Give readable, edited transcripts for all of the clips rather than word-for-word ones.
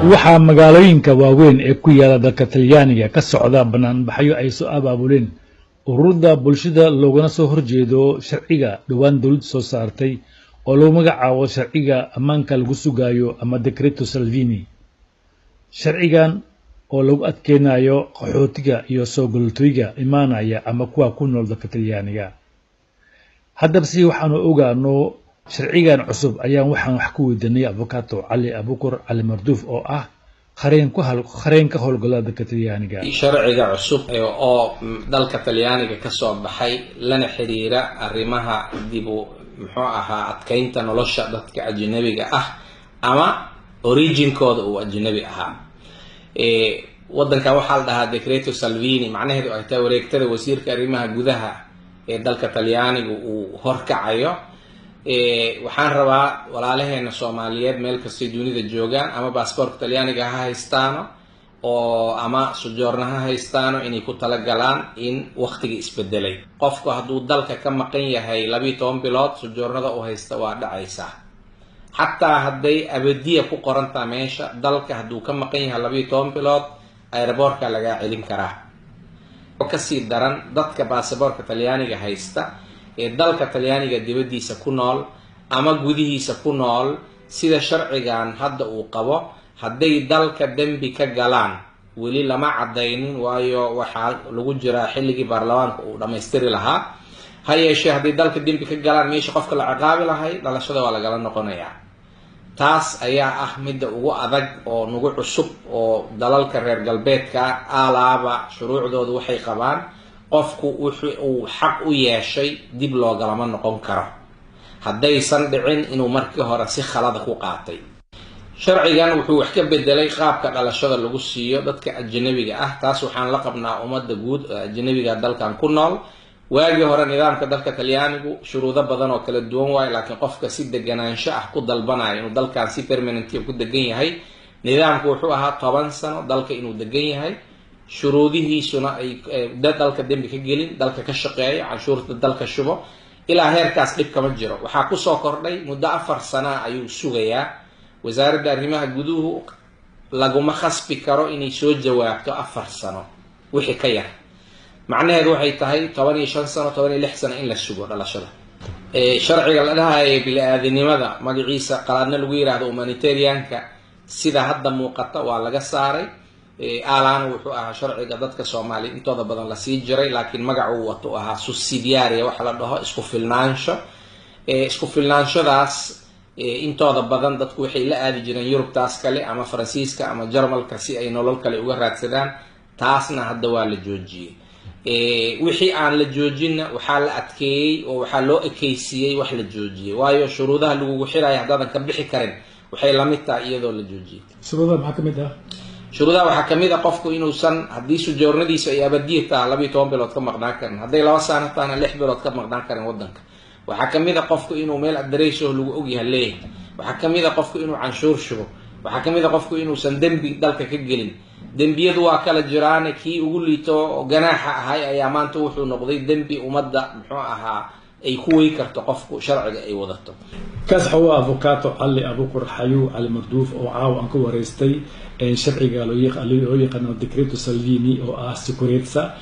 waxaa magaalooyinka waaweyn ee ku yaala dalka Talyaaniga ka socda banaanbaxyo ay soo abaabuleen ururada bulshada loogana soo horjeedo sharciga dhawaan dawladda soo saartay oo loo magacaabo sharciga ammaanka lagu sugayo ama Decreto Salvini. sharcigan oo lagu adkeenayo qaxootiga iyo soo galootiga imaanaya ama kuwa ku nool dalka Talyaaniga. haddaba si waxaanu ogaano sharcigan cusub ayaan waxaan wax ku weydiinay Avocado Ali Abukur Ali Marduuf oo ah qareen ka howlgala dalka Talyaaniga. sharciga cusub oo dalka Talyaaniga ka soo baxay lana xiriira arrimaha muxuu ahaa adkeynta nolosha dadka ajnabiga ah ama originkooda uu ajnabi ahaa. wadanka waxaa la dhahaa Decreto Salvini, macnaheedu ay tahay wareegtada wasiirka arrimaha gudaha ee dalka Talyaaniga uu horkacayo. waxaan rabaa walaalaheena Soomaaliyeed meel kasta dunida joogaan ama baasaboorka Talyaaniga ha haystaano oo ama sujoorna ha haystaano inay ku tala galaan in waqtiga isbedelay. qofku hadduu dalka ka maqan yahay 12 bilood sujoornada uu haysta waa dhacaysa. xataa hadday abadiya ku qorantaa meesha dalka hadduu ka maqan yahay 12 bilood aeroboorka laga celin karaa. kasii daran dadka baasaboorka Talyaaniga haysta ee dalka Talyaaniga dibadiisa ku nool ama gudihiisa ku nool sida sharcigan hadda uu qabo hadday dalka dambi ka galaan weli lama cadaynin waayo waxaa lagu jiraa xilligii baarlamaanka uu dhamaystiri lahaa. ha yeeshee hadday dalka dambi ka galaan meesha qofka la ciqaabi lahay dhalashada waa lagala noqonayaa. taas ayaa ah midda ugu adag oo nagu cusub oo dalalka reer galbeedka alaaba shuruucdoodu waxay qabaan qofku uu xaq u yeeshay dib loogalama noqon karo haddaysan dhicin inuu markii hore si khalada ku qaatay. sharcigan wuxuu wax ka bedelay qaabka dhalashada lagu siiyo dadka ajnabiga ah. taas waxaan la qabnaa ummadda guud ajnabiga dalkan ku nool. waagii hore nidaamka dalka Talyaanigu shuruudo badan oo kala duwan waay, laakiin qofka si deganaansho ah ku dalbanayo inuu dalkan si permanent ku degan yahay nidaamku wuxuu ahaa 10 sano dalka inuu degan yahay, shuruudihiisuna ay dalka dambi ka gelin, dalka ka shaqeeyo, canshuurta dalka shubo. ilaa heerkaas dhib kama jiro. waxaa ku soo kordhay muddo 4 sano ayuu sugayaa. wasaaradda arrimaha guduhu laguma khasbi karo inay soo jawaabto 4 sano wixii ka yar. macnaheedu waxay tahay 15 sano 16 sano in la sugo dhalashada. sharciga la dhahayo bini'aadanimada magaciisa qalaadna lagu yiraahdo humanitarianka sida hadda muuqata waa laga saaray. aalaana wuxuu ahaa sharciga dadka Soomaali intooda badan la sii jiray, laakiin magacu uu wato ahaa subsidiary waxa la dhaho isku filnaansho. isku filnaanshadaas intooda badan dadku waxay la aadi jireen Yurubtaas kale ama Faransiiska ama Jarmalka si ay nolol kale uga raadsadaan. taasna hadda waa la joojiyay. wixii aan la joojinna waxaa la adkeeyay oo waxaa loo ekeysiyay wax la joojiyay waayo shuruudaha lagu xirayo haddaadan ka bixi karin waxay la mid tahay iyadoo la joojiyay. shuruudaha maxaa ka mid ah? shuruudaha waxaa ka mid ah qofku inuusan haddii sujoornadiisa ay abadiya tahay 12 bilood ka maqnaan karin, hadday 2 sano tahayna 6 bilood ka maqnaan karin wadanka. waxaa ka mid ah qofku inuu meel addressoo lagu ogyahay leeyahay. waxaa ka mid ah qofku inuu canshuur shubo. waxaa ka mid ah qofku inuusan dembi dalka ka gelin. dembiyadu waa kala jiraan. kii ugu liito ganaaxa ahay ayaa maanta wuxuu noqday dembi ummadda muxuu ahaa ay ku wey karto qofku sharciga ay wadato. kaas xawa Avocado Ali Abukur Ali Marduuf oo caaw aan ka wareystay sharciga loo yaqaan Decreto Salvini oo ah sicurezza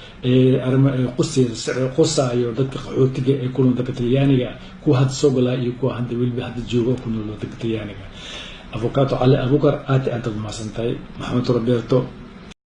qusayo dadka qaxootiga ee ku nool dalka Talyaaniga ku had soo galay iyo ku hadda weliba hadda joogo ku nool dalka Talyaaniga. Avocado Ali Abukur aad maasantay Maxamed Roberto